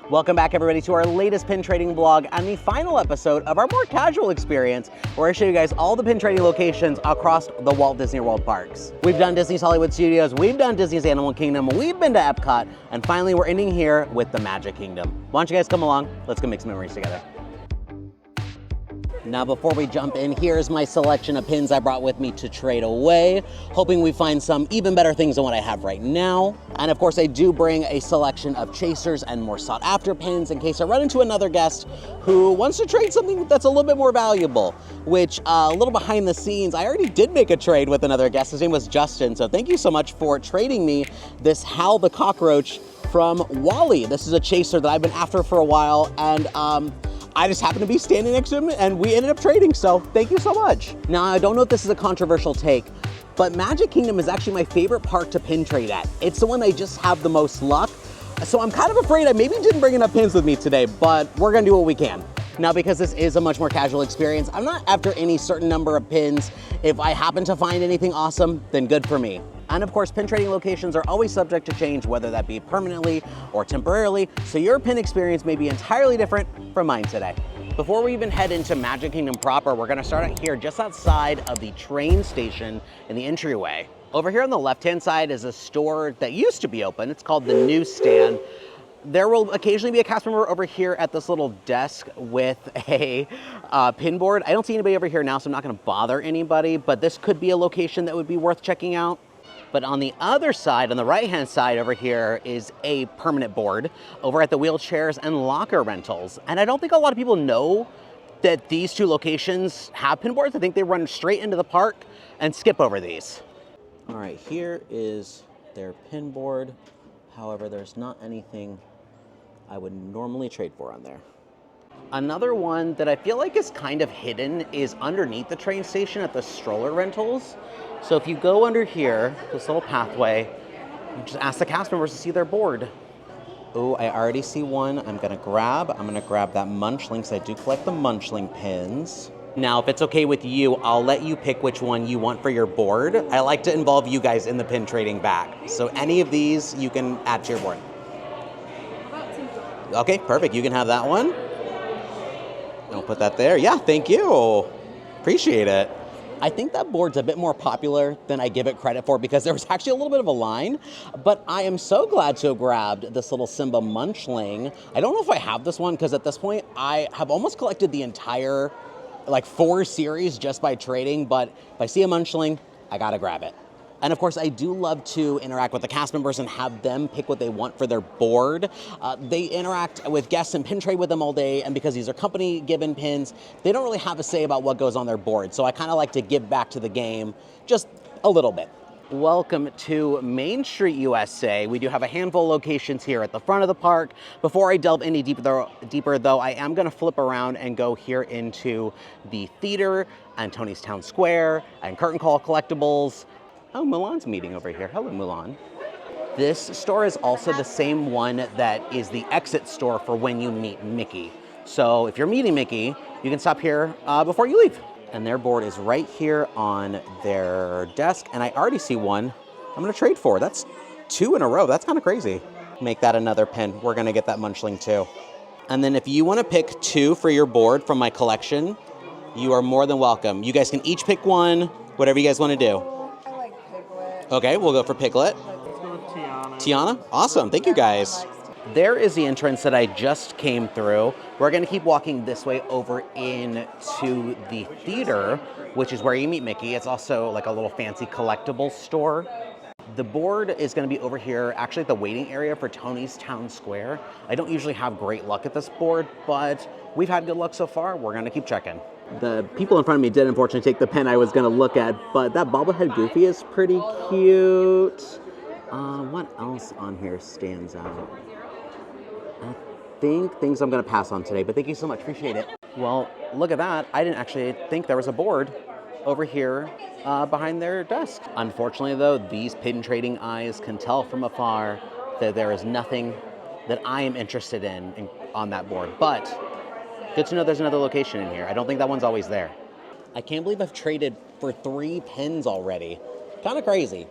Welcome back, everybody, to our latest pin trading vlog and the final episode of our more casual experience, where I show you guys all the pin trading locations across the Walt Disney World parks. We've done Disney's Hollywood Studios, we've done Disney's Animal Kingdom, we've been to EPCOT, and finally we're ending here with the Magic Kingdom. Why don't you guys come along? Let's go make some memories together. Now, before we jump in, here's my selection of pins I brought with me to trade away, hoping we find some even better things than what I have right now. And of course, I do bring a selection of chasers and more sought after pins in case I run into another guest who wants to trade something that's a little bit more valuable, which a little behind the scenes, I already did make a trade with another guest. His name was Justin. So thank you so much for trading me this Hal the Cockroach from Wally. This is a chaser that I've been after for a while, and I just happened to be standing next to him and we ended up trading, so thank you so much. Now, I don't know if this is a controversial take, but Magic Kingdom is actually my favorite park to pin trade at. It's the one I just have the most luck, so I'm kind of afraid I maybe didn't bring enough pins with me today, but we're gonna do what we can. Now, because this is a much more casual experience, I'm not after any certain number of pins. If I happen to find anything awesome, then good for me. And of course, pin trading locations are always subject to change, whether that be permanently or temporarily, so your pin experience may be entirely different from mine today. Before we even head into Magic Kingdom proper, we're gonna start out here just outside of the train station in the entryway. Over here on the left-hand side is a store that used to be open. It's called the Newsstand. There will occasionally be a cast member over here at this little desk with a pin board. I don't see anybody over here now, so I'm not gonna bother anybody, but this could be a location that would be worth checking out. But on the other side, on the right-hand side over here, is a permanent board over at the wheelchairs and locker rentals. And I don't think a lot of people know that these two locations have pin boards. I think they run straight into the park and skip over these. All right, here is their pin board. However, there's not anything I would normally trade for on there. Another one that I feel like is kind of hidden is underneath the train station at the stroller rentals. So if you go under here, this little pathway, you just ask the cast members to see their board. Oh, I already see one I'm gonna grab that Munchling, so I do collect the Munchling pins. Now, if it's okay with you, I'll let you pick which one you want for your board. I like to involve you guys in the pin trading back. So any of these you can add to your board. Okay, perfect, you can have that one. I'll put that there. Yeah, thank you. Appreciate it. I think that board's a bit more popular than I give it credit for because there was actually a little bit of a line, but I am so glad to have grabbed this little Simba Munchling. I don't know if I have this one because at this point I have almost collected the entire 4 series just by trading, but if I see a Munchling, I gotta grab it. And of course, I do love to interact with the cast members and have them pick what they want for their board. They interact with guests and pin trade with them all day, and because these are company-given pins, they don't really have a say about what goes on their board. So I kind of like to give back to the game just a little bit. Welcome to Main Street, USA. We do have a handful of locations here at the front of the park. Before I delve any deeper though, I am gonna flip around and go here into the theater and Tony's Town Square and Curtain Call Collectibles. Oh, Mulan's meeting over here. Hello, Mulan. This store is also the same one that is the exit store for when you meet Mickey. So if you're meeting Mickey, you can stop here before you leave. And their board is right here on their desk, and I already see one I'm gonna trade for. That's 2 in a row. That's kind of crazy. Make that another pin. We're gonna get that Munchling too. And then if you wanna pick 2 for your board from my collection, you are more than welcome. You guys can each pick one, whatever you guys wanna do. Okay, we'll go for Piglet. Let's go with Tiana. Tiana? Awesome, thank you guys. There is the entrance that I just came through. We're gonna keep walking this way over into the theater, which is where you meet Mickey. It's also like a little fancy collectibles store. The board is gonna be over here, actually at the waiting area for Tony's Town Square. I don't usually have great luck at this board, but we've had good luck so far. We're gonna keep checking. The people in front of me did unfortunately take the pen I was gonna look at, but that bobblehead Goofy is pretty cute. What else on here stands out? I think things I'm gonna pass on today, but thank you so much, appreciate it. Well, look at that. I didn't actually think there was a board over here behind their desk. Unfortunately though, these pin trading eyes can tell from afar that there is nothing that I am interested in on that board, but good to know there's another location in here. I don't think that one's always there. I can't believe I've traded for 3 pins already. Kind of crazy.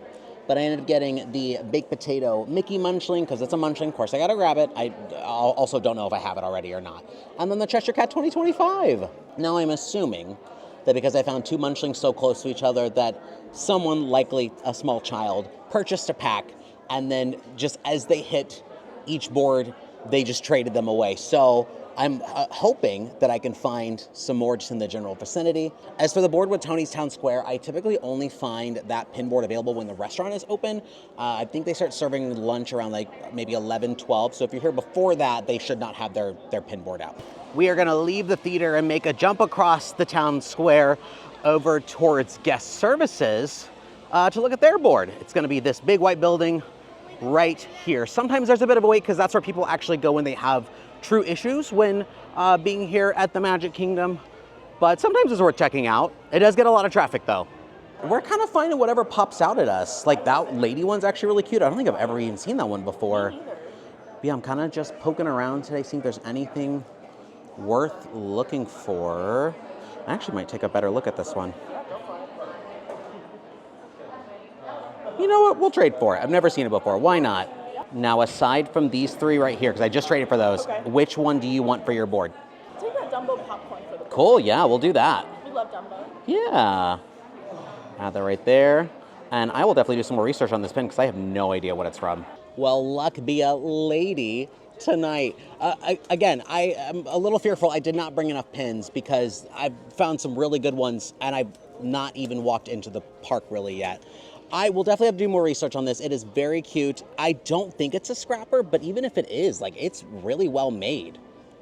but I ended up getting the baked potato Mickey Munchling because it's a Munchling. Of course, I gotta grab it. I also don't know if I have it already or not. And then the Cheshire Cat 2025. Now I'm assuming that because I found two Munchlings so close to each other that someone, likely a small child, purchased a pack, and then just as they hit each board, they just traded them away. So I'm hoping that I can find some more just in the general vicinity. As for the board with Tony's Town Square, I typically only find that pin board available when the restaurant is open. I think they start serving lunch around like maybe 11, 12. So if you're here before that, they should not have their pin board out. We are gonna leave the theater and make a jump across the town square over towards guest services to look at their board. It's gonna be this big white building right here. Sometimes there's a bit of a wait because that's where people actually go when they have true issues when being here at the Magic Kingdom, but sometimes it's worth checking out. It does get a lot of traffic though. We're kind of finding whatever pops out at us. Like that lady one's actually really cute. I don't think I've ever even seen that one before. But yeah, I'm kind of just poking around today, seeing if there's anything worth looking for. I actually might take a better look at this one. You know what, we'll trade for it. I've never seen it before, why not? Now, aside from these three right here, because I just traded for those, which one do you want for your board? Take that Dumbo popcorn for the board. Cool, yeah, we'll do that. We love Dumbo. Yeah. Add that right there. And I will definitely do some more research on this pin because I have no idea what it's from. Well, luck be a lady tonight. Again, I am a little fearful I did not bring enough pins because I've found some really good ones and I've not even walked into the park really yet. I will definitely have to do more research on this. It is very cute. I don't think it's a scrapper, but even if it is, like, it's really well made.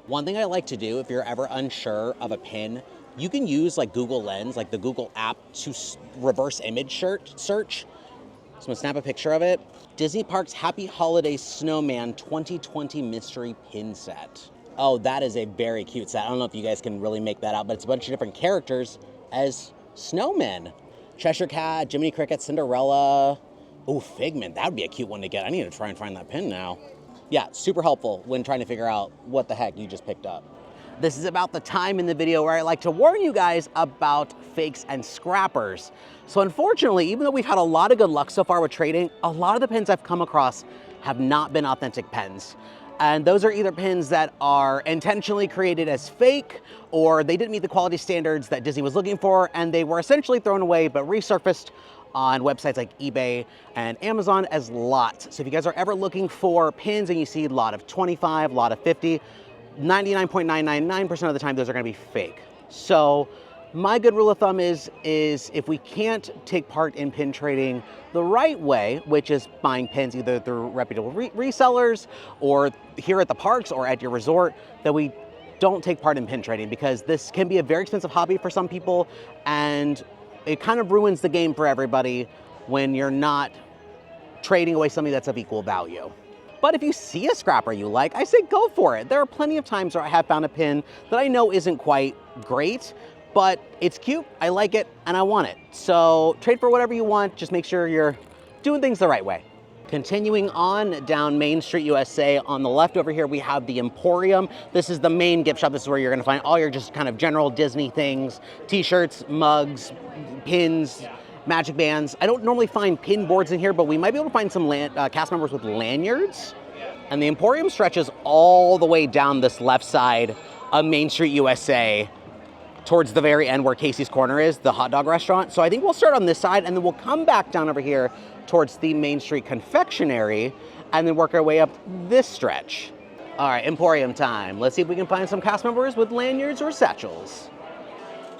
One thing I like to do if you're ever unsure of a pin, you can use like Google Lens, like the Google app, to reverse image search. So I'm gonna snap a picture of it. Disney Parks Happy Holidays Snowman 2020 Mystery Pin Set. Oh, that is a very cute set. I don't know if you guys can really make that out, but it's a bunch of different characters as snowmen. Cheshire Cat, Jiminy Cricket, Cinderella. Oh, Figment, that would be a cute one to get. I need to try and find that pin now. Yeah, super helpful when trying to figure out what the heck you just picked up. This is about the time in the video where I like to warn you guys about fakes and scrappers. So unfortunately, even though we've had a lot of good luck so far with trading, a lot of the pins I've come across have not been authentic pins. And those are either pins that are intentionally created as fake, or they didn't meet the quality standards that Disney was looking for, and they were essentially thrown away but resurfaced on websites like eBay and Amazon as lots. So if you guys are ever looking for pins and you see a lot of 25, a lot of 50, 99.999% of the time those are gonna be fake. So my good rule of thumb is if we can't take part in pin trading the right way, which is buying pins either through reputable resellers or here at the parks or at your resort, that we don't take part in pin trading, because this can be a very expensive hobby for some people and it kind of ruins the game for everybody when you're not trading away something that's of equal value. But if you see a scrapper you like, I say go for it. There are plenty of times where I have found a pin that I know isn't quite great, but it's cute, I like it, and I want it. So trade for whatever you want, just make sure you're doing things the right way. Continuing on down Main Street, USA, on the left over here, we have the Emporium. This is the main gift shop. This is where you're gonna find all your just kind of general Disney things, t-shirts, mugs, pins, magic bands. I don't normally find pin boards in here, but we might be able to find some cast members with lanyards. And the Emporium stretches all the way down this left side of Main Street, USA, towards the very end where Casey's Corner is, the hot dog restaurant. So I think we'll start on this side and then we'll come back down over here towards the Main Street Confectionery and then work our way up this stretch. All right, Emporium time. Let's see if we can find some cast members with lanyards or satchels.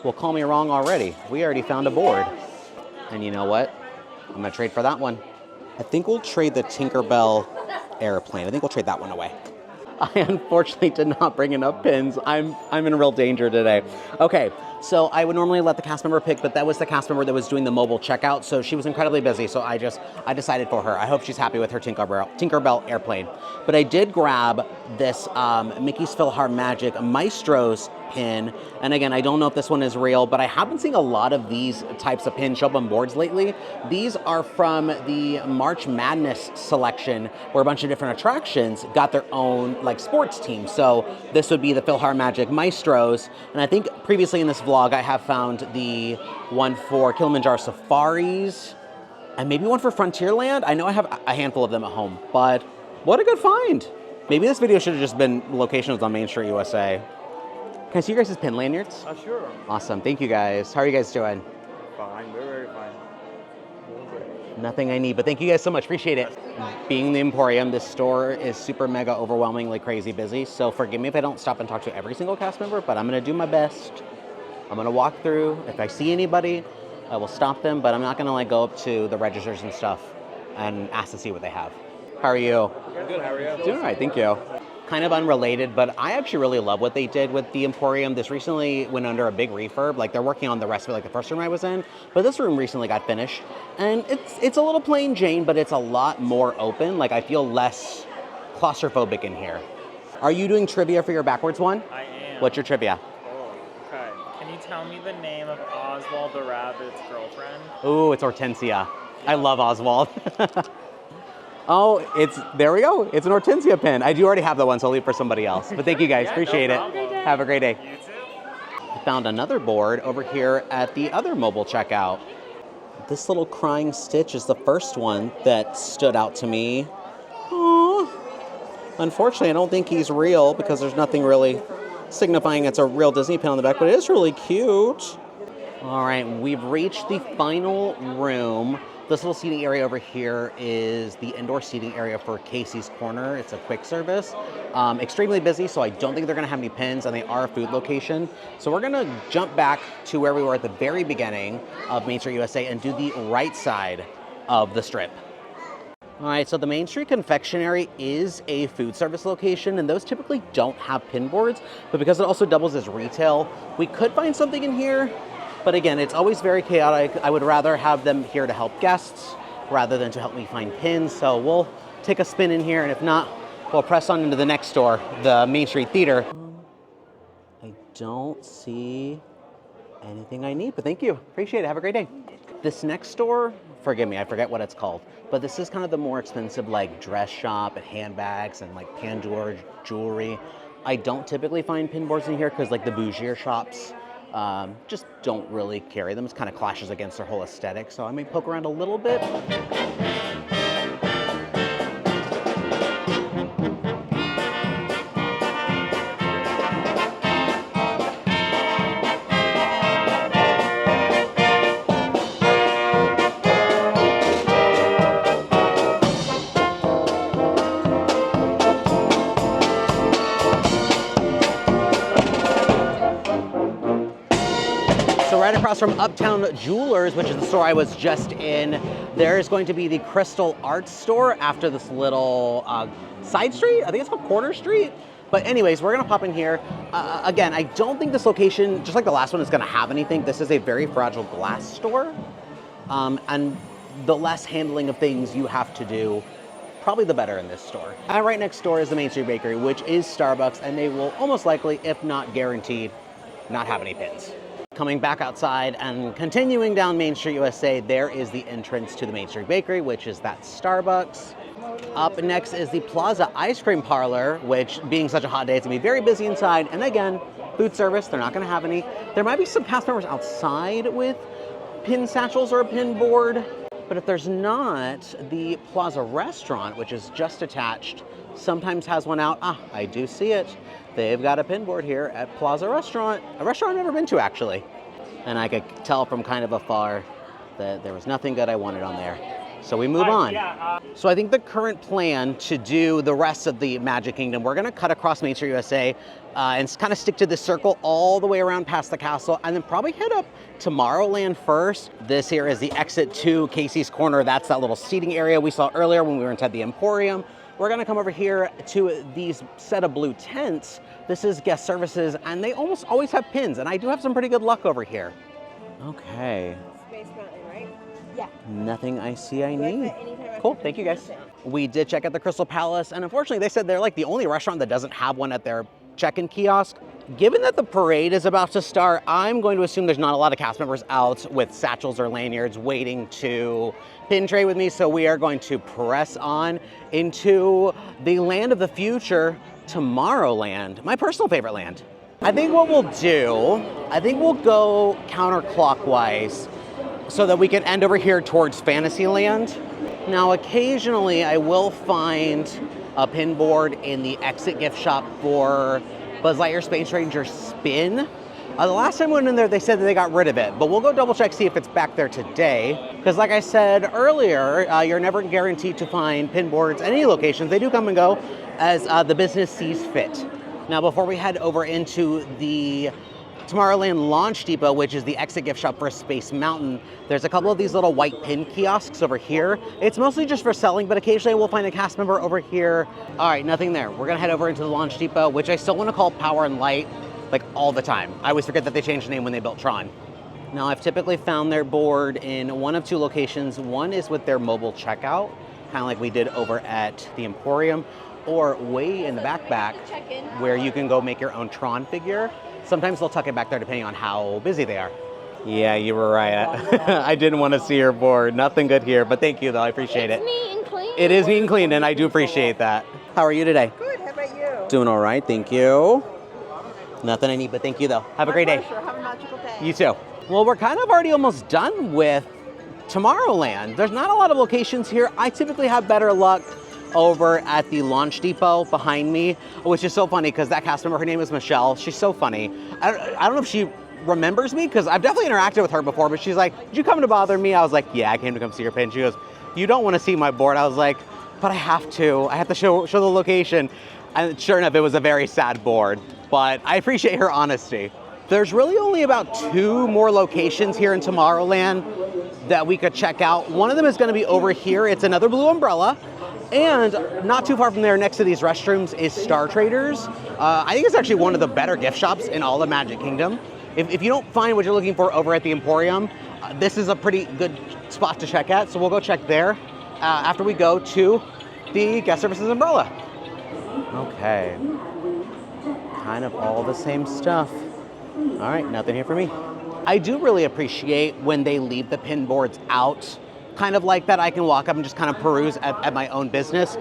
Well, call me wrong already. We already found a board. And you know what? I'm gonna trade for that one. I think we'll trade the Tinkerbell airplane. I think we'll trade that one away. I unfortunately did not bring enough pins. I'm in real danger today. Okay, so I would normally let the cast member pick, but that was the cast member that was doing the mobile checkout, so she was incredibly busy, so I decided for her. I hope she's happy with her Tinkerbell airplane. But I did grab this Mickey's PhilharMagic Maestro's pin, and again, I don't know if this one is real, but I have been seeing a lot of these types of pins show up on boards lately. These are from the March Madness selection, where a bunch of different attractions got their own like sports team. So this would be the PhilharMagic Maestros, and I think previously in this vlog I have found the one for Kilimanjaro Safaris. And maybe one for Frontierland. I know I have a handful of them at home, but what a good find. Maybe this video should have just been locations on Main Street USA. Can I see you guys' pin lanyards? Sure. Awesome, thank you guys. How are you guys doing? Fine, very fine. Nothing I need, but thank you guys so much, appreciate it. Being the Emporium, this store is super mega overwhelmingly crazy busy, so forgive me if I don't stop and talk to every single cast member, but I'm gonna do my best. I'm gonna walk through. If I see anybody, I will stop them, but I'm not gonna like go up to the registers and stuff and ask to see what they have. How are you? Good, how are you? Doing all right, thank you. Kind of unrelated, but I actually really love what they did with the Emporium. This recently went under a big refurb. Like they're working on the rest of it, like the first room I was in, but this room recently got finished. And it's a little plain Jane, but it's a lot more open. Like I feel less claustrophobic in here. Are you doing trivia for your backwards one? I am. What's your trivia? Oh, okay. Can you tell me the name of Oswald the Rabbit's girlfriend? Ooh, it's Hortensia. I love Oswald. Oh, there we go. It's an Hortensia pin. I do already have that one, so I'll leave it for somebody else. But thank you guys, appreciate it. Have a great day. You too. I found another board over here at the other mobile checkout. This little crying Stitch is the first one that stood out to me. Aww. Unfortunately, I don't think he's real because there's nothing really signifying it's a real Disney pin on the back, but it is really cute. All right, we've reached the final room. This little seating area over here is the indoor seating area for Casey's Corner. It's a quick service. Extremely busy, so I don't think they're gonna have any pins, and they are a food location. So we're gonna jump back to where we were at the very beginning of Main Street USA and do the right side of the strip. All right, so the Main Street Confectionery is a food service location, and those typically don't have pin boards, but because it also doubles as retail, we could find something in here. But again, it's always very chaotic. I would rather have them here to help guests rather than to help me find pins. So we'll take a spin in here, and if not, we'll press on into the next store, the Main Street Theater. I don't see anything I need, but thank you. Appreciate it. Have a great day. This next store, forgive me, I forget what it's called, but this is kind of the more expensive like dress shop and handbags and like Pandora jewelry. I don't typically find pin boards in here because like the bougier shops just don't really carry them. It kind of clashes against their whole aesthetic. So I may poke around a little bit. Right across from Uptown Jewelers, which is the store I was just in, there is going to be the Crystal Arts store after this little side street. I think it's called Quarter Street. But anyways, we're gonna pop in here. Again, I don't think this location, just like the last one, is gonna have anything. This is a very fragile glass store. And the less handling of things you have to do, probably the better in this store. And right next door is the Main Street Bakery, which is Starbucks, and they will almost likely, if not guaranteed, not have any pins. Coming back outside and continuing down Main Street USA, there is the entrance to the Main Street Bakery, which is that Starbucks. Up next is the Plaza Ice Cream Parlor, which being such a hot day, it's gonna be very busy inside. And again, food service, they're not gonna have any. There might be some cast members outside with pin satchels or a pin board, but if there's not, the Plaza Restaurant, which is just attached, sometimes has one out. Ah, I do see it. They've got a pin board here at Plaza Restaurant, a restaurant I've never been to actually. And I could tell from kind of afar that there was nothing good I wanted on there. So we move on. So I think the current plan to do the rest of the Magic Kingdom, we're gonna cut across Main Street USA and kind of stick to this circle all the way around past the castle, and then probably head up Tomorrowland first. This here is the exit to Casey's Corner. That's that little seating area we saw earlier when we were inside the Emporium. We're gonna come over here to these set of blue tents. This is guest services, and they almost always have pins, and I do have some pretty good luck over here. Okay. Space Mountain, right? Yeah. Nothing I see I need. Cool, thank you guys. We did check out the Crystal Palace, and unfortunately they said they're like the only restaurant that doesn't have one at their check-in kiosk. Given that the parade is about to start, I'm going to assume there's not a lot of cast members out with satchels or lanyards waiting to pin trade with me, so we are going to press on into the land of the future, Tomorrowland, my personal favorite land. I think what we'll do, I think we'll go counterclockwise so that we can end over here towards Fantasyland. Now, occasionally I will find a pin board in the exit gift shop for Buzz Lightyear Space Ranger Spin. The last time I went in there, they said that they got rid of it, but we'll go double check, see if it's back there today. Because like I said earlier, you're never guaranteed to find pin boards at any locations. They do come and go as the business sees fit. Now, before we head over into the Tomorrowland Launch Depot, which is the exit gift shop for Space Mountain, there's a couple of these little white pin kiosks over here. It's mostly just for selling, but occasionally we'll find a cast member over here. All right, nothing there. We're gonna head over into the Launch Depot, which I still wanna call Power and Light, like all the time. I always forget that they changed the name when they built Tron. Now, I've typically found their board in one of two locations. One is with their mobile checkout, kind of like we did over at the Emporium, or way in the back where you can go make your own Tron figure. Sometimes they'll tuck it back there depending on how busy they are. Yeah, you were right. I didn't want to see your board. Nothing good here, but thank you though, I appreciate it. It's neat and clean. It is neat and clean, and I do appreciate that. How are you today? Good, how about you? Doing all right, thank you. Nothing I need, but thank you though. Have a great day. Pleasure. Have a magical day. You too. Well, we're kind of already almost done with Tomorrowland. There's not a lot of locations here. I typically have better luck over at the Launch Depot behind me, which is so funny because that cast member, her name is Michelle. She's so funny. I don't know if she remembers me because I've definitely interacted with her before, but she's like, did you come to bother me? I was like, yeah, I came to come see your pin. She goes, you don't want to see my board. I was like, but I have to. I have to show the location. And sure enough, it was a very sad board, but I appreciate her honesty. There's really only about 2 more locations here in Tomorrowland that we could check out. One of them is going to be over here. It's another Blue Umbrella. And not too far from there, next to these restrooms, is Star Traders. I think it's actually one of the better gift shops in all of Magic Kingdom. If you don't find what you're looking for over at the Emporium, this is a pretty good spot to check at. So we'll go check there after we go to the Guest Services Umbrella. Okay. Kind of all the same stuff. All right, nothing here for me. I do really appreciate when they leave the pin boards out. Kind of like that, I can walk up and just kind of peruse at my own business.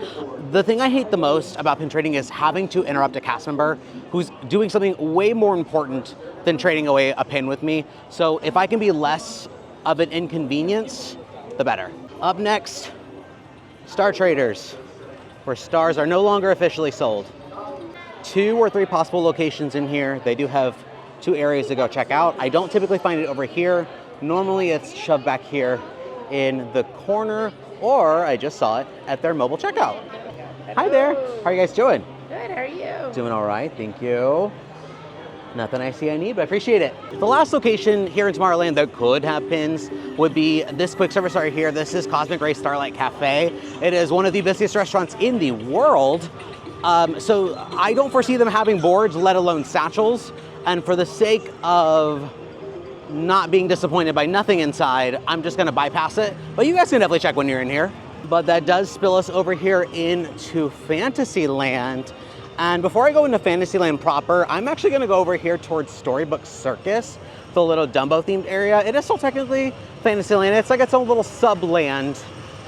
The thing I hate the most about pin trading is having to interrupt a cast member who's doing something way more important than trading away a pin with me. So if I can be less of an inconvenience, the better. Up next, Star Traders, where stars are no longer officially sold. 2 or 3 possible locations in here. They do have 2 areas to go check out. I don't typically find it over here. Normally it's shoved back here in the corner, or I just saw it at their mobile checkout. Hi there, how are you guys doing? Good, how are you? Doing all right, thank you. Nothing I see I need, but I appreciate it. The last location here in Tomorrowland that could have pins would be this quick service right here. This is Cosmic Ray Starlight Cafe. It is one of the busiest restaurants in the world. So I don't foresee them having boards, let alone satchels. And for the sake of not being disappointed by nothing inside, I'm just gonna bypass it. But you guys can definitely check when you're in here. But that does spill us over here into Fantasyland. And before I go into Fantasyland proper, I'm actually gonna go over here towards Storybook Circus, the little Dumbo themed area. It is still technically Fantasyland. It's like its own little sub-land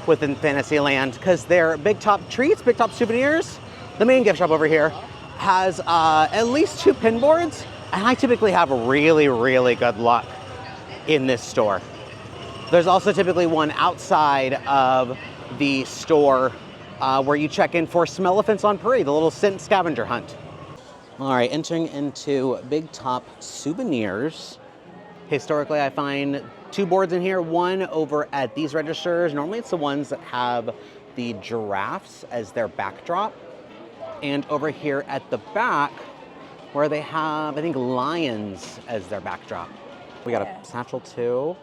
within Fantasyland because they're Big Top Treats, Big Top Souvenirs. The main gift shop over here has at least 2 pin boards. And I typically have really, really good luck in this store. There's also typically one outside of the store where you check in for Smellephants on Parade, the little scent scavenger hunt. All right, entering into Big Top Souvenirs. Historically, I find 2 boards in here, one over at these registers. Normally it's the ones that have the giraffes as their backdrop. And over here at the back, where they have, I think, lions as their backdrop. We got a satchel too.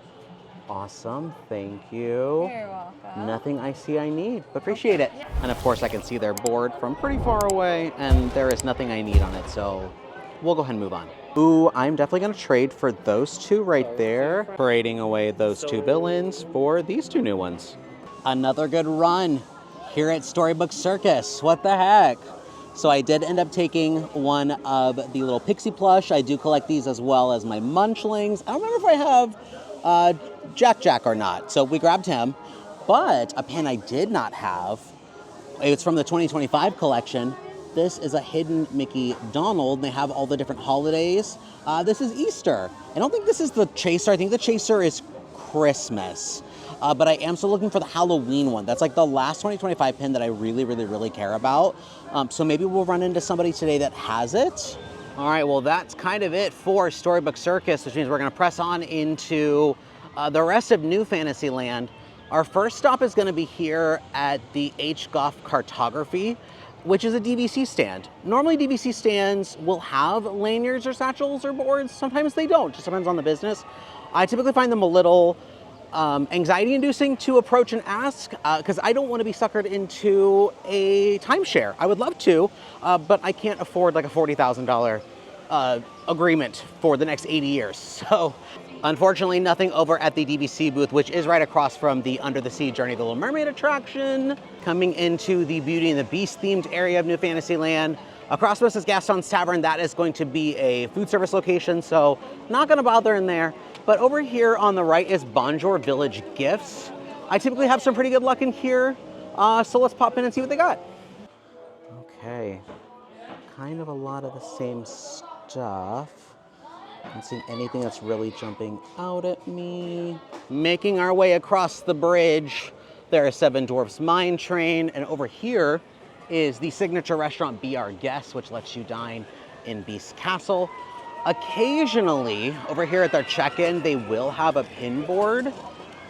Awesome, thank you. You're welcome. Nothing I see I need, but appreciate it. And of course I can see their board from pretty far away and there is nothing I need on it, so we'll go ahead and move on. Ooh, I'm definitely gonna trade for those 2 right there. Parading away those 2 villains for these 2 new ones. Another good run here at Storybook Circus, what the heck? So I did end up taking one of the little pixie plush. I do collect these as well as my Munchlings. I don't remember if I have Jack or not, so we grabbed him. But a pin I did not have, it's from the 2025 collection. This is a hidden Mickey Donald. They have all the different holidays. This is Easter. I don't think this is the Chaser. I think the Chaser is Christmas. But I am still looking for the Halloween one. That's like the last 2025 pin that I really, really, really care about. So maybe we'll run into somebody today that has it. All right, well, that's kind of it for Storybook Circus, which means we're gonna press on into the rest of New Fantasyland. Our first stop is gonna be here at the HGoff Cartography, which is a DVC stand. Normally DVC stands will have lanyards or satchels or boards. Sometimes they don't, just depends on the business. I typically find them a little anxiety inducing to approach and ask, because I don't want to be suckered into a timeshare. I would love to, but I can't afford like a $40,000 agreement for the next 80 years. So unfortunately, nothing over at the DVC booth, which is right across from the Under the Sea Journey of the Little Mermaid attraction. Coming into the Beauty and the Beast themed area of New Fantasyland. Across from us is Gaston's Tavern. That is going to be a food service location, so not gonna bother in there. But over here on the right is Bonjour Village Gifts. I typically have some pretty good luck in here, so let's pop in and see what they got. Okay, kind of a lot of the same stuff. Not seeing anything that's really jumping out at me. Making our way across the bridge, there is Seven Dwarfs Mine Train, and over here is the signature restaurant Be Our Guest, which lets you dine in Beast Castle. Occasionally, over here at their check-in, they will have a pin board,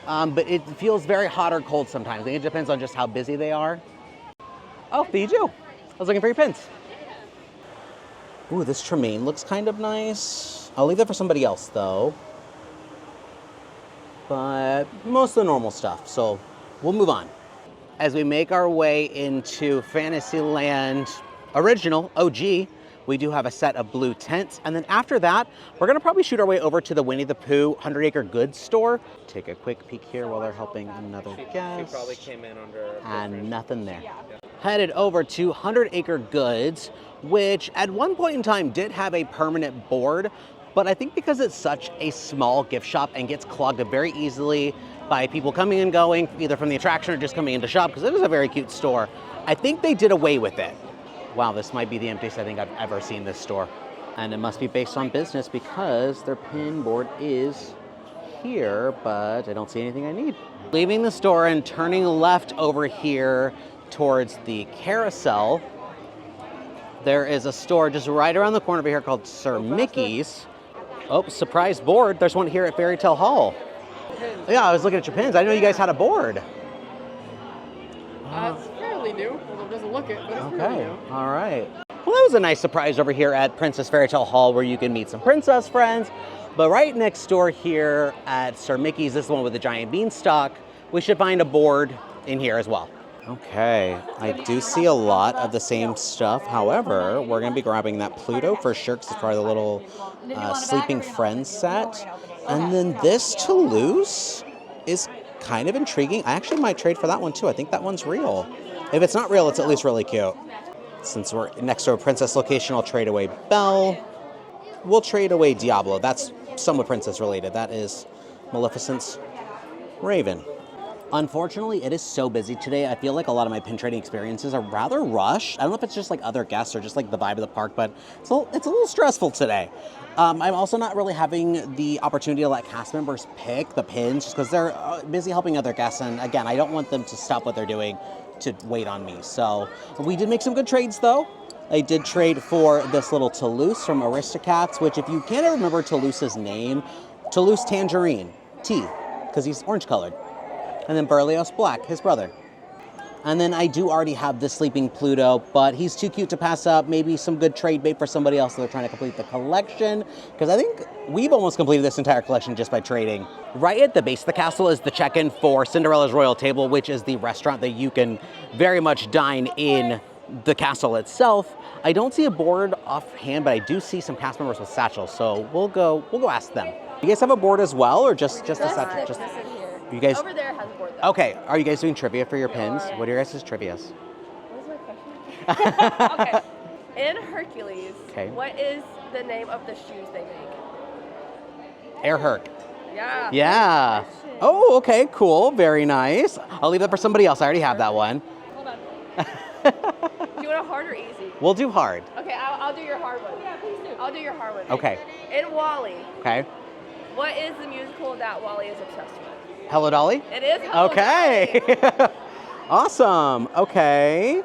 but it feels very hot or cold sometimes. I think it depends on just how busy they are. Oh, there you do. I was looking for your pins. Ooh, this Tremaine looks kind of nice. I'll leave that for somebody else, though. But most of the normal stuff, so we'll move on. As we make our way into Fantasyland Original, OG, we do have a set of blue tents. And then after that, we're gonna probably shoot our way over to the Winnie the Pooh 100 Acre Goods store. Take a quick peek here while they're helping another guest. She probably came in under... And nothing there. Headed over to 100 Acre Goods, which at one point in time did have a permanent board, but I think because it's such a small gift shop and gets clogged up very easily by people coming and going, either from the attraction or just coming in to shop, because it is a very cute store, I think they did away with it. Wow, this might be the emptiest I think I've ever seen this store. And it must be based on business because their pin board is here, but I don't see anything I need. Leaving the store and turning left over here towards the carousel, there is a store just right around the corner over here called Sir Mickey's. Oh, surprise board. There's one here at Fairy Tale Hall. Yeah, I was looking at your pins. I didn't know you guys had a board. It's fairly new. Well, it doesn't look it, but it's fairly new. All right. Well, that was a nice surprise over here at Princess Fairy Tale Hall where you can meet some princess friends. But right next door here at Sir Mickey's, this is the one with the giant beanstalk, we should find a board in here as well. Okay, I do see a lot of the same stuff. However, we're gonna be grabbing that Pluto for sure, because it's part of the little Sleeping Friends set. And then this Toulouse is kind of intriguing. I actually might trade for that one too. I think that one's real. If it's not real, it's at least really cute. Since we're next to a princess location, I'll trade away Belle. We'll trade away Diablo. That's somewhat princess related. That is Maleficent's Raven. Unfortunately, it is so busy today. I feel like a lot of my pin trading experiences are rather rushed. I don't know if it's just like other guests or just like the vibe of the park, but it's a little stressful today. I'm also not really having the opportunity to let cast members pick the pins just because they're busy helping other guests. And again, I don't want them to stop what they're doing to wait on me. So we did make some good trades though. I did trade for this little Toulouse from Aristocats, which if you can't remember Toulouse's name, Toulouse Tangerine, T, because he's orange colored. And then Berlioz Black, his brother. And then I do already have the Sleeping Pluto, but he's too cute to pass up. Maybe some good trade bait for somebody else that they're trying to complete the collection. Because I think we've almost completed this entire collection just by trading. Right at the base of the castle is the check-in for Cinderella's Royal Table, which is the restaurant that you can very much dine in the castle itself. I don't see a board offhand, but I do see some cast members with satchels, so we'll go ask them. You guys have a board as well, or just a satchel? Just you guys over there has a board though. Okay, are you guys doing trivia for your pins? What are your guys' trivias? What was my question? Okay. In Hercules, what is the name of the shoes they make? Air Herc. Yeah. Yeah. Oh, okay, cool. Very nice. I'll leave that for somebody else. I already have that one. Hold on. Do you want a hard or easy? We'll do hard. Okay, I'll do your hard one. Yeah, please do. I'll do your hard one. Okay. In Wall-E. Okay. What is the musical that Wally is obsessed with? Hello, Dolly? It is Hello Okay. Dolly. Awesome. Okay.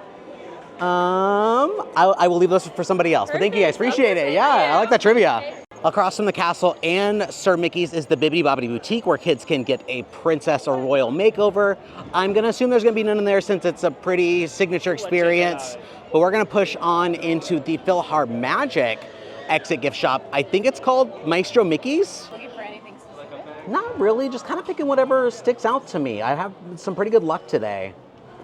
I will leave this for somebody else. But thank you guys. Appreciate it. Yeah, I like that trivia. Across from the castle and Sir Mickey's is the Bibbidi Bobbidi Boutique, where kids can get a princess or royal makeover. I'm gonna assume there's gonna be none in there since it's a pretty signature experience. But we're gonna push on into the PhilharMagic exit gift shop. I think it's called Maestro Mickey's. Looking for anything specific? Not really, just kind of picking whatever sticks out to me. I have some pretty good luck today.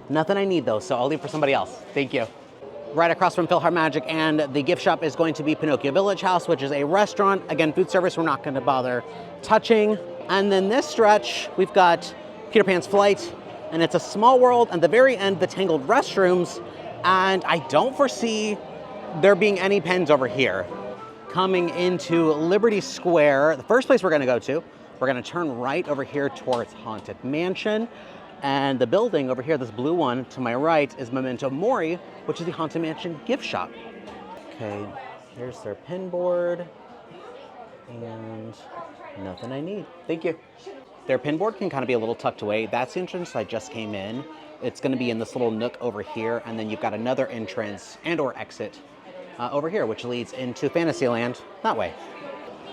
Nothing I need though, so I'll leave for somebody else. Thank you. Right across from PhilharMagic and the gift shop is going to be Pinocchio Village House, which is a restaurant. Again, food service we're not going to bother touching. And then this stretch, we've got Peter Pan's Flight, and it's a small world, and the very end, the Tangled restrooms. And I don't foresee there being any pens over here. Coming into Liberty Square, the first place we're going to go to, we're going to turn right over here towards Haunted Mansion. And the building over here, this blue one to my right, is Memento Mori, which is the Haunted Mansion gift shop. Okay, here's their pin board. And nothing I need. Thank you. Their pin board can kind of be a little tucked away. That's the entrance I just came in. It's going to be in this little nook over here. And then you've got another entrance and or exit over here, which leads into Fantasyland that way.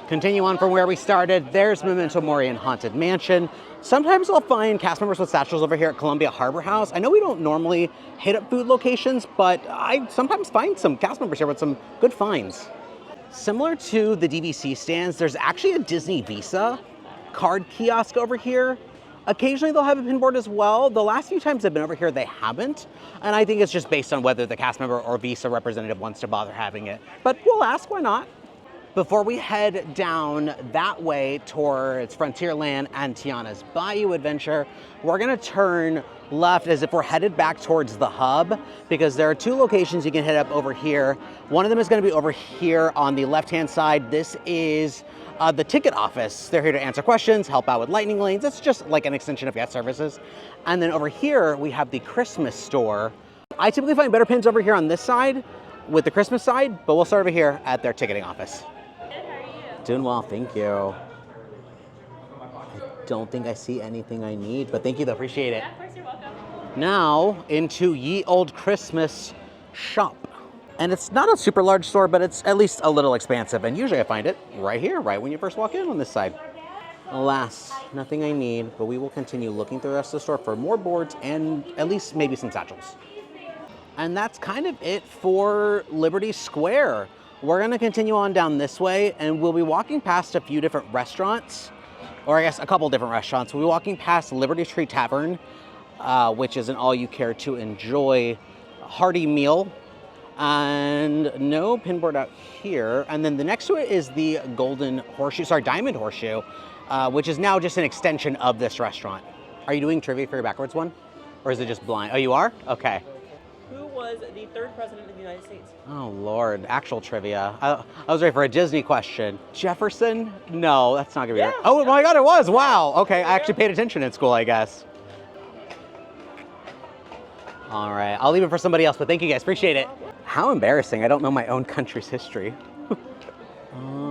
Continue on from where we started. There's Memento Mori and Haunted Mansion. Sometimes I'll find cast members with satchels over here at Columbia Harbor House. I know we don't normally hit up food locations, but I sometimes find some cast members here with some good finds. Similar to the DVC stands, there's actually a Disney Visa card kiosk over here. Occasionally they'll have a pin board as well. The last few times I've been over here, they haven't. And I think it's just based on whether the cast member or Visa representative wants to bother having it. But we'll ask, why not? Before we head down that way towards Frontierland and Tiana's Bayou Adventure, we're gonna turn left as if we're headed back towards the hub, because there are two locations you can hit up over here. One of them is gonna be over here on the left-hand side. This is the ticket office. They're here to answer questions, help out with lightning lanes. It's just like an extension of guest services. And then over here, we have the Christmas store. I typically find better pins over here on this side with the Christmas side, but we'll start over here at their ticketing office. Doing well, thank you. I don't think I see anything I need, but thank you though, appreciate it. Yeah, of course, you're welcome. Now into Ye Old Christmas Shop. And it's not a super large store, but it's at least a little expansive. And usually I find it right here, right when you first walk in on this side. Alas, nothing I need, but we will continue looking through the rest of the store for more boards and at least maybe some satchels. And that's kind of it for Liberty Square. We're gonna continue on down this way, and we'll be walking past a few different restaurants, or I guess a couple different restaurants. We'll be walking past Liberty Tree Tavern, which is an all-you-care-to-enjoy hearty meal, and no pinboard out here. And then the next to it is the Diamond Horseshoe, which is now just an extension of this restaurant. Are you doing trivia for your backwards one? Or is it just blind? Oh, you are? Okay. Who was the third president of the United States? Oh, Lord. Actual trivia. I was ready for a Disney question. Jefferson? No, that's not going to be right. Oh, my God, it was. Wow. Okay, I actually paid attention in school, I guess. All right. I'll leave it for somebody else, but thank you guys. Appreciate it. How embarrassing. I don't know my own country's history.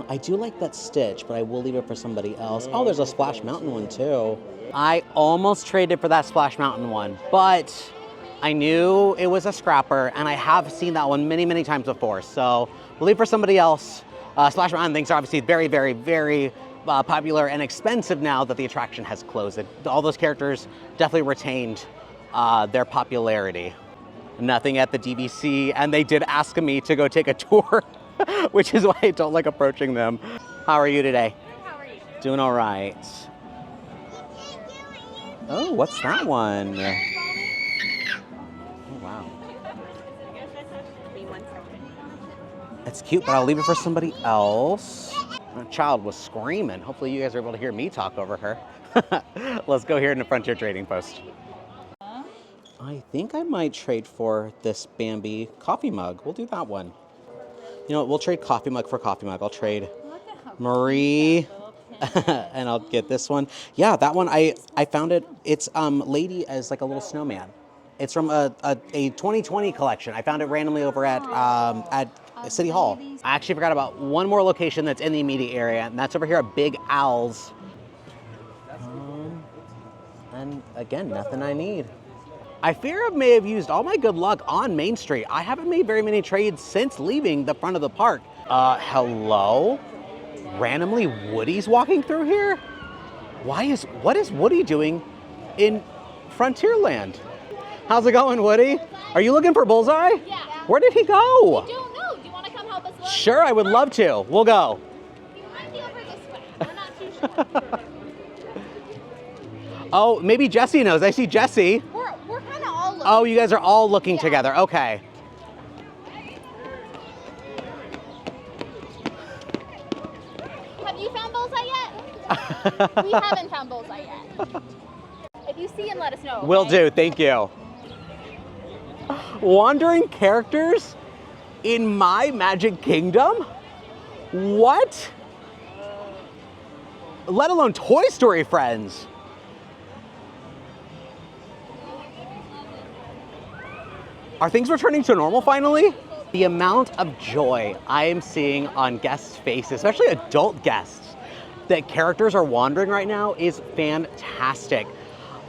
I do like that Stitch, but I will leave it for somebody else. Oh, there's a Splash Mountain one, too. I almost traded for that Splash Mountain one, but I knew it was a scrapper, and I have seen that one many, many times before. So we'll leave for somebody else. Splash Mountain things are obviously very, very, very popular and expensive now that the attraction has closed. All those characters definitely retained their popularity. Nothing at the DVC, and they did ask me to go take a tour, which is why I don't like approaching them. How are you today? Good, how are you? Doing all right. Oh, what's that one? It's cute, but I'll leave it for somebody else. My child was screaming. Hopefully you guys are able to hear me talk over her. Let's go here in the Frontier Trading Post. I think I might trade for this Bambi coffee mug. We'll do that one. You know what, we'll trade coffee mug for coffee mug. I'll trade Marie and I'll get this one. Yeah, that one, I found it. It's Lady as like a little snowman. It's from a 2020 collection. I found it randomly over at City Hall. I actually forgot about one more location that's in the immediate area, and that's over here at Big Al's. And again, nothing I need. I fear I may have used all my good luck on Main Street. I haven't made very many trades since leaving the front of the park. Hello? Randomly, Woody's walking through here? What is Woody doing in Frontierland? How's it going, Woody? Are you looking for Bullseye? Yeah. Where did he go? I don't know. Do you want to come help us look? Sure, I would love to. We'll go. He might be over this way. We're not too sure. Oh, maybe Jesse knows. I see Jesse. We're kind of all looking. Oh, you guys are all looking together. Okay. Have you found Bullseye yet? We haven't found Bullseye yet. If you see him, let us know. Okay? Will do. Thank you. Wandering characters in my Magic Kingdom? What? Let alone Toy Story friends. Are things returning to normal finally? The amount of joy I am seeing on guests' faces, especially adult guests, that characters are wandering right now is fantastic.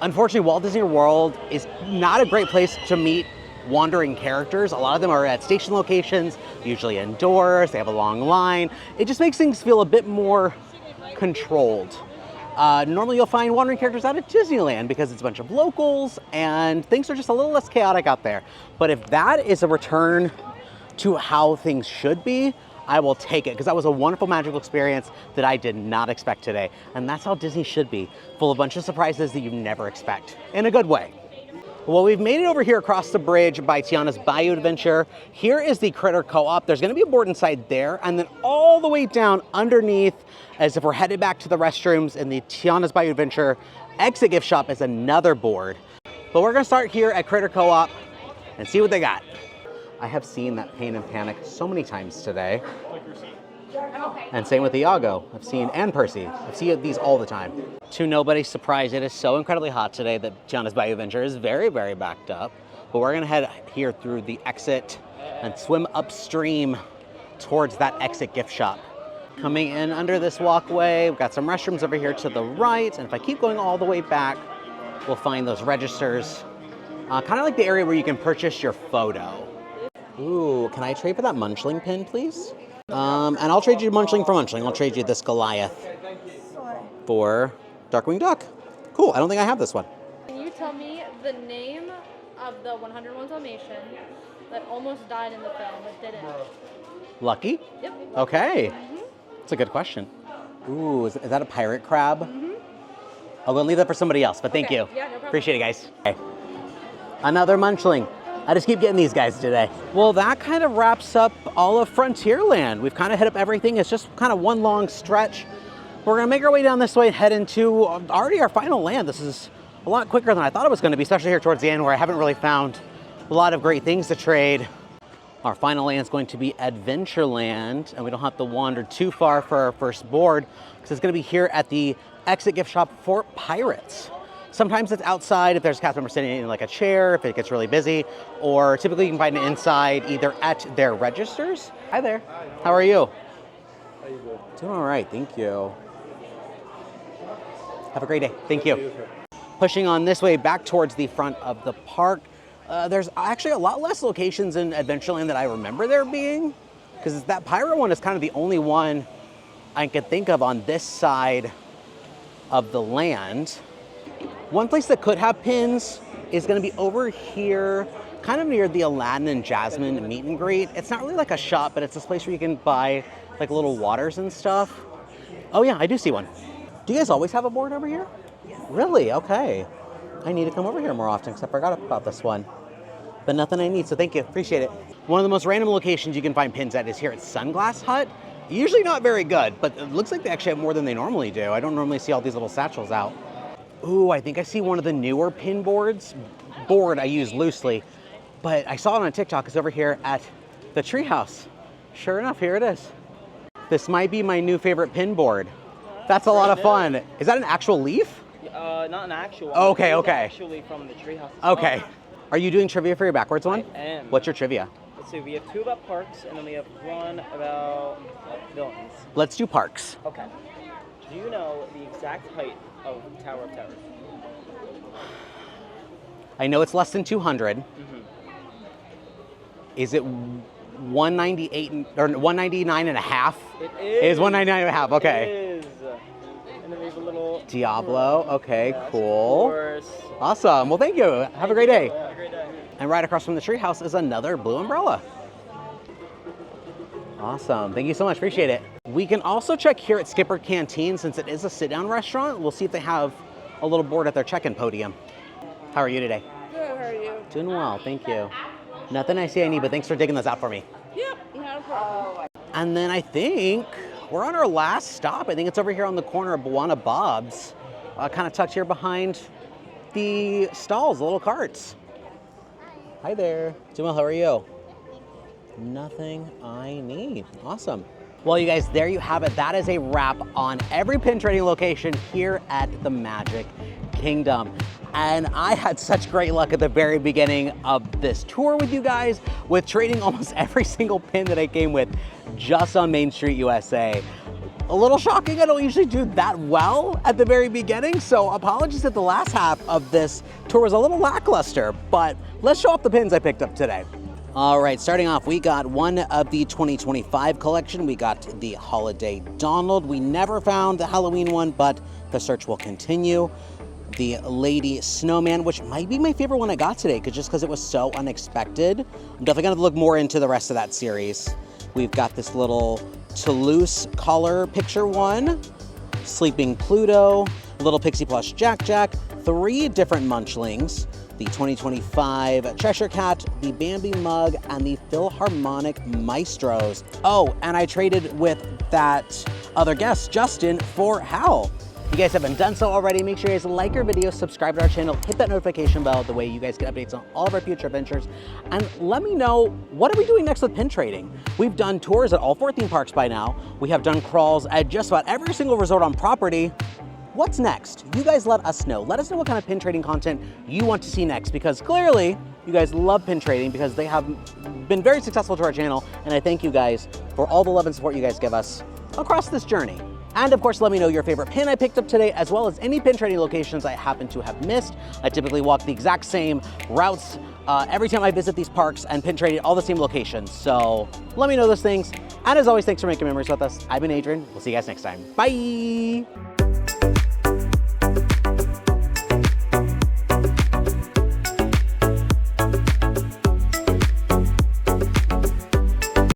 Unfortunately, Walt Disney World is not a great place to meet wandering characters. A lot of them are at station locations, usually indoors, they have a long line. It just makes things feel a bit more controlled. Normally you'll find wandering characters out at Disneyland because it's a bunch of locals and things are just a little less chaotic out there. But if that is a return to how things should be, I will take it, because that was a wonderful magical experience that I did not expect today. And that's how Disney should be, full of a bunch of surprises that you never expect, in a good way. Well, we've made it over here across the bridge by Tiana's Bayou Adventure. Here is the Critter Co-op. There's gonna be a board inside there, and then all the way down underneath, as if we're headed back to the restrooms in the Tiana's Bayou Adventure exit gift shop, is another board. But we're gonna start here at Critter Co-op and see what they got. I have seen that Pain and Panic so many times today. And same with Iago. I've seen, and Percy. I've seen these all the time. To nobody's surprise, it is so incredibly hot today that Tiana's Bayou Adventure is very, very backed up. But we're gonna head here through the exit and swim upstream towards that exit gift shop. Coming in under this walkway, we've got some restrooms over here to the right. And if I keep going all the way back, we'll find those registers. Kind of like the area where you can purchase your photo. Ooh, can I trade for that Munchling pin, please? And I'll trade you Munchling for Munchling. I'll trade you this Goliath for Darkwing Duck. Cool, I don't think I have this one. Can you tell me the name of the 101 Dalmatian that almost died in the film but didn't? Lucky? Yep. Okay. That's a good question. Ooh, is that a pirate crab? I'll go leave that for somebody else, but thank you. Yeah, no problem. Appreciate it, guys. Okay. Another Munchling. I just keep getting these guys today. Well, that kind of wraps up all of Frontierland. We've kind of hit up everything. It's just kind of one long stretch. We're gonna make our way down this way and head into already our final land. This is a lot quicker than I thought it was gonna be, especially here towards the end where I haven't really found a lot of great things to trade. Our final land is going to be Adventureland, and we don't have to wander too far for our first board because it's gonna be here at the exit gift shop for Pirates. Sometimes it's outside if there's a cast member sitting in like a chair, if it gets really busy, or typically you can find it inside either at their registers. Hi there. How are you? How you doing? Doing all right, thank you. Have a great day. Thank you. Pushing on this way back towards the front of the park. There's actually a lot less locations in Adventureland than I remember there being, because that pirate one is kind of the only one I can think of on this side of the land. One place that could have pins is gonna be over here, kind of near the Aladdin and Jasmine meet and greet. It's not really like a shop, but it's this place where you can buy like little waters and stuff. Oh yeah, I do see one. Do you guys always have a board over here? Yes. Really? Okay. I need to come over here more often because I forgot about this one. But nothing I need, so thank you, appreciate it. One of the most random locations you can find pins at is here at Sunglass Hut. Usually not very good, but it looks like they actually have more than they normally do. I don't normally see all these little satchels out. Ooh, I think I see one of the newer pin boards. Board I use loosely, but I saw it on TikTok. It's over here at the treehouse. Sure enough, here it is. This might be my new favorite pin board. That's a lot of fun. Is that an actual leaf? Not an actual one. Okay, okay. Actually from the treehouse. Okay. Are you doing trivia for your backwards one? I am. What's your trivia? let's see, we have 2 about parks, and then we have 1 about villains. Let's do parks. Okay. Do you know the exact height of Tower of Terror? I know it's less than 200. Mm-hmm. Is it 198 or 199 and a half? It It is 199 and a half, okay. It is. And then we have a little... Diablo, okay, Yes, cool. Of course. Awesome, well thank you. Have a great day. Have a great day. And right across from the treehouse is another blue umbrella. Awesome, thank you so much, appreciate it. We can also check here at Skipper Canteen since it is a sit-down restaurant. We'll see if they have a little board at their check-in podium. How are you today? Good, how are you? Doing well, thank you. Nothing I see I need, but thanks for digging this out for me. Yep, not a problem. And then I think we're on our last stop. I think it's over here on the corner of Buwana Bob's, kind of tucked here behind the stalls, the little carts. Hi there. Doing well, how are you? Nothing I need. Awesome. Well, you guys, there you have it. That is a wrap on every pin trading location here at the Magic Kingdom. And I had such great luck at the very beginning of this tour with you guys with trading almost every single pin that I came with just on Main Street USA. A little shocking, I don't usually do that well at the very beginning, so apologies if the last half of this tour was a little lackluster, but let's show off the pins I picked up today. All right, starting off, we got one of the 2025 collection. We got the Holiday Donald. We never found the Halloween one, but the search will continue. The Lady Snowman, which might be my favorite one I got today, just because it was so unexpected. I'm definitely gonna look more into the rest of that series. We've got this little Toulouse color picture one, Sleeping Pluto, Little Pixie Plush Jack Jack, 3 different Munchlings, the 2025 Cheshire Cat, the Bambi Mug, and the Philharmonic Maestros. Oh, and I traded with that other guest, Justin, for Hal. If you guys haven't done so already, make sure you guys like our video, subscribe to our channel, hit that notification bell, the way you guys get updates on all of our future adventures, and let me know, what are we doing next with pin trading? We've done tours at all 4 theme parks by now. We have done crawls at just about every single resort on property. What's next? You guys let us know. Let us know what kind of pin trading content you want to see next, because clearly you guys love pin trading because they have been very successful to our channel, and I thank you guys for all the love and support you guys give us across this journey. And of course, let me know your favorite pin I picked up today, as well as any pin trading locations I happen to have missed. I typically walk the exact same routes every time I visit these parks and pin trade at all the same locations. So let me know those things. And as always, thanks for making memories with us. I've been Adrian. We'll see you guys next time. Bye.